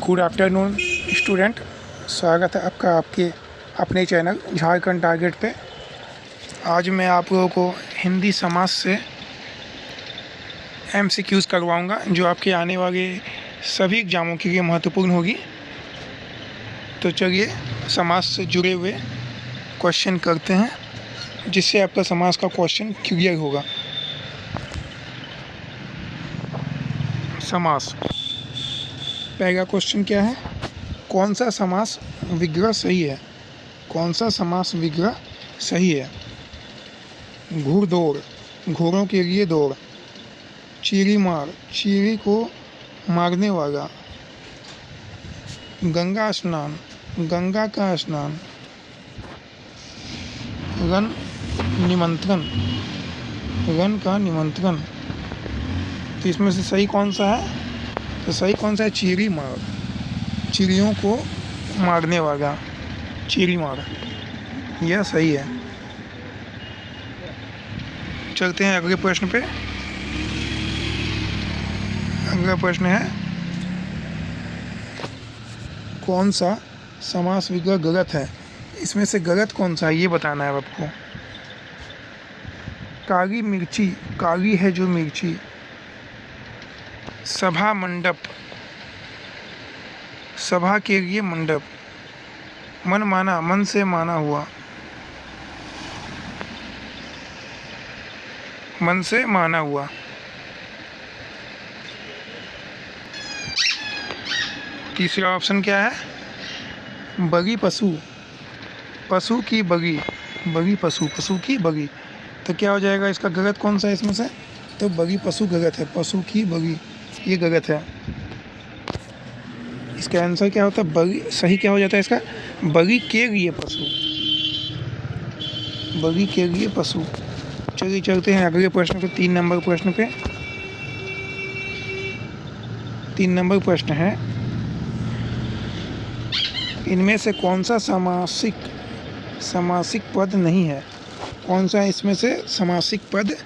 Good afternoon student, स्वागत है आपका आपके अपने चैनल झारखंड टारगेट पे। आज मैं आप लोगों को हिंदी समाज से एमसीक्यूज़ करवाऊंगा जो आपके आने वाले सभी एग्ज़ामों के लिए महत्वपूर्ण होगी। तो चलिए समाज से जुड़े हुए क्वेश्चन करते हैं जिससे आपका समाज का क्वेश्चन क्लियर होगा। समास। पहला क्वेश्चन क्या है? कौन सा समास विग्रह सही है? कौन सा समास विग्रह सही है? घुड़दौड़, घोड़ों के लिए दौड़। चीरी मार, चीरी को मारने वाला। गंगा स्नान, गंगा का स्नान। रन निमंत्रण, रन का निमंत्रण। तो इसमें से सही कौन सा है? तो सही कौन सा है? चीरी मार, चिड़ियों को मारने वाला, चीरी मार, यह सही है। चलते हैं अगले प्रश्न पे। अगला प्रश्न है, कौन सा समास विग्रह गलत है? इसमें से गलत कौन सा है ये बताना है आपको। काली मिर्ची, काली है जो मिर्ची। सभा मंडप, सभा के लिए मंडप। मन माना, मन से माना हुआ, मन से माना हुआ। तीसरा ऑप्शन क्या है? बगी पशु, पशु की बगी, बगी पशु, पशु की बगी। तो क्या हो जाएगा इसका गलत कौन सा है इसमें से? तो बगी पशु गलत है, पशु की बगी ये गलत है। इसका आंसर क्या होता है? बगी। सही क्या हो जाता है इसका? बगी के लिए पशु, बगी के लिए पशु। चलिए चलते हैं अगले प्रश्न पे, 3 नंबर प्रश्न पे। 3 नंबर प्रश्न है, इनमें से कौन सा समासिक पद नहीं है? कौन सा इसमें से समासिक पद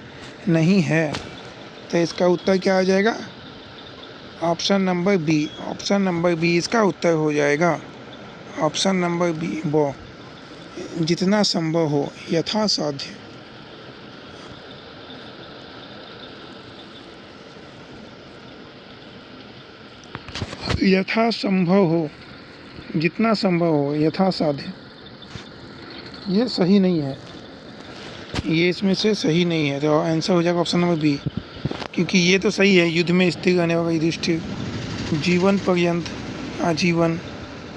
नहीं है? तो इसका उत्तर क्या आ जाएगा? Option number B. Option number B इसका उत्तर हो जाएगा। ऑप्शन नंबर बी, वो जितना संभव हो, यथासाध्य। यथासंभव हो, जितना संभव हो, यथासाध्य, ये सही नहीं है। ये इसमें से सही नहीं है। तो आंसर हो जाएगा ऑप्शन नंबर बी, क्योंकि ये तो सही है। युद्ध में स्थिर रहने वाला युधिष्ठिर, जीवन पर्यंत, आजीवन,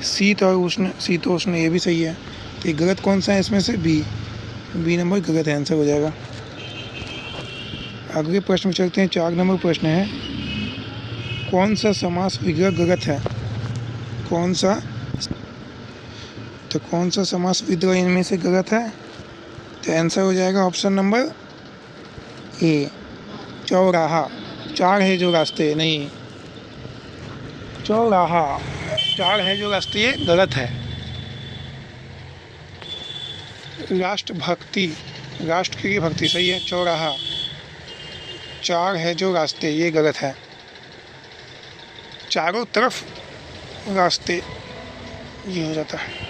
शीत और उष्ण, शीतोष्ण, ये भी सही है। तो ये गलत कौन सा है इसमें से? बी, बी नंबर गलत है, आंसर हो जाएगा। अगले प्रश्न में चलते हैं। 4 नंबर प्रश्न है, कौन सा समास विग्रह गलत है? कौन सा? तो कौन सा समास विग्रह इनमें से गलत है? तो आंसर हो जाएगा ऑप्शन नंबर ए, चौराहा। चार है जो रास्ते, नहीं, चौराहा, चार है जो रास्ते, ये गलत है। राष्ट्रभक्ति, राष्ट्र की भक्ति, सही है। चौराहा, चार है जो रास्ते, ये गलत है। चारों तरफ रास्ते, ये हो जाता है।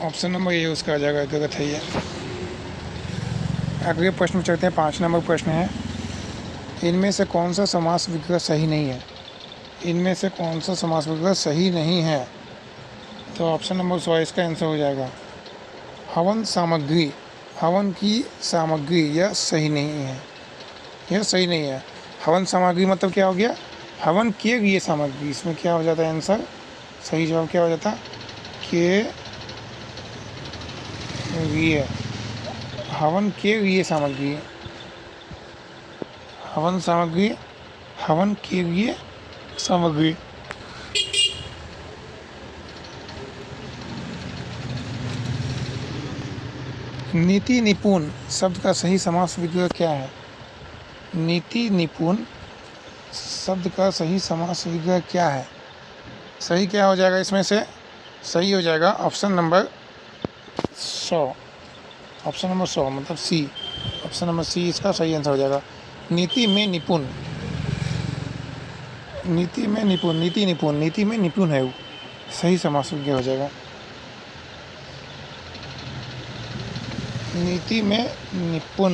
ऑप्शन नंबर ए उसका आ जाएगा, गलत है ये। अगले प्रश्न में चलते हैं। 5 नंबर प्रश्न है, इनमें से कौन सा समास विग्रह सही नहीं है? इनमें से कौन सा समास विग्रह सही नहीं है? तो ऑप्शन नंबर 100 इसका आंसर हो जाएगा। हवन सामग्री, हवन की सामग्री, यह सही नहीं है, यह सही नहीं है। हवन सामग्री मतलब क्या हो गया? हवन के लिए सामग्री। इसमें क्या हो जाता है आंसर? सही जवाब क्या हो जाता? के लिए, हवन के लिए सामग्री, हवन सामग्री, हवन के लिए सामग्री। नीति निपुण शब्द का सही समास विग्रह क्या है? नीति निपुण शब्द का सही समास विग्रह क्या है? सही क्या हो जाएगा इसमें से? सही हो जाएगा ऑप्शन नंबर 100। ऑप्शन नंबर 100 मतलब सी। ऑप्शन नंबर सी इसका सही आंसर हो जाएगा। नीति में निपुण, नीति में निपुण, नीति निपुण, नीति में निपुण है वो, सही समास विज्ञा हो जाएगा। नीति में निपुण।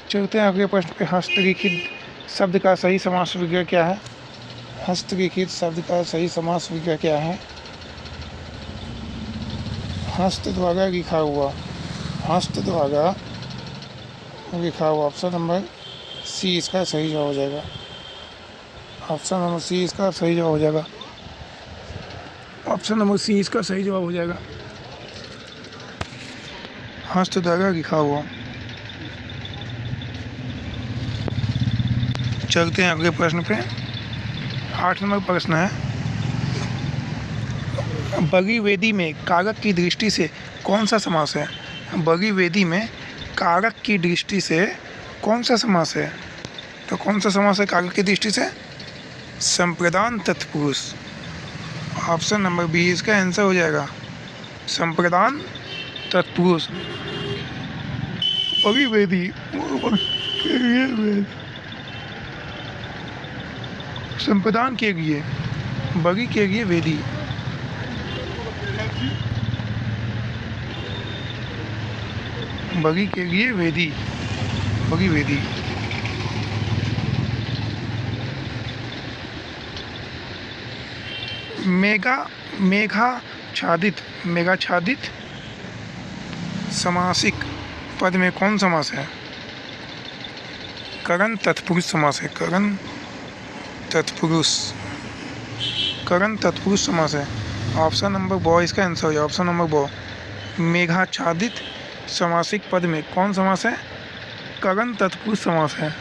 चलते हैं अगले प्रश्न पे। हस्तलिखित शब्द का सही समास विग्रह क्या है? हस्तलिखित शब्द का सही समास विग्रह क्या है? हस्त द्वारा लिखा हुआ, हस्त द्वारा लिखा हुआ। ऑप्शन नंबर सी इसका सही जवाब हो जाएगा। ऑप्शन नंबर सी इसका सही जवाब हो जाएगा। ऑप्शन नंबर सी इसका सही जवाब हो जाएगा। हस्त द्वारा लिखा हुआ। चलते हैं अगले प्रश्न पे। 8 नंबर प्रश्न है, बगिवेदी में कारक की दृष्टि से कौन सा समास है? बगिवेदी में कारक की दृष्टि से कौन सा समास है? तो कौन सा समास है कारक की दृष्टि से? संप्रदान तत्पुरुष। ऑप्शन नंबर बी इसका आंसर हो जाएगा। संप्रदान तत्पुरुष। बगिवेदी संप्रदान के लिए, बगी के लिए वेदी। बगी के लिए वेदी, बगी वेदी। मेघाच्छादित समासिक पद में कौन समास है? करण तत्पुरुष समास है। करण तत्पुरुष समास है। ऑप्शन नंबर बॉ इसका आंसर हो जाए। ऑप्शन नंबर बॉ। मेघाच्छादित समासिक पद में कौन समास है? करण तत्पुरुष समास है।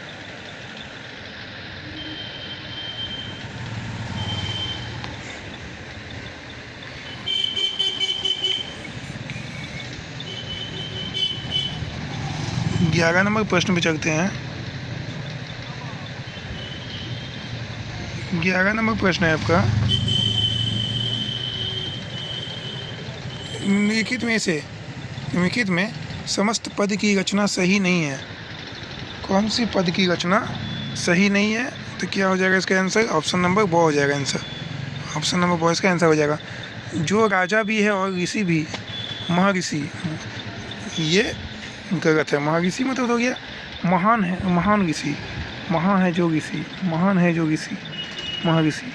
ग्यारह नंबर प्रश्न पे चलते हैं। 11 नंबर प्रश्न है आपका, निम्नलिखित में समस्त पद की रचना सही नहीं है। कौन सी पद की रचना सही नहीं है? तो क्या हो जाएगा इसका आंसर? ऑप्शन नंबर बॉ हो जाएगा आंसर। ऑप्शन नंबर बॉ इसका आंसर हो जाएगा। जो राजा भी है और ऋषि भी, महर्षि, ये गलत है। महर्षि मतलब हो गया महान है, महान ऋषि, महान है जो ऋषि, महान है जो ऋषि, महर्षि।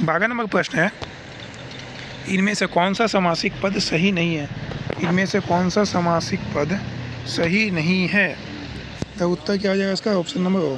बारह नंबर प्रश्न है, इनमें से कौन सा समासिक पद सही नहीं है? इनमें से कौन सा समासिक पद सही नहीं है? तो उत्तर क्या हो जाएगा इसका? ऑप्शन नंबर ओ।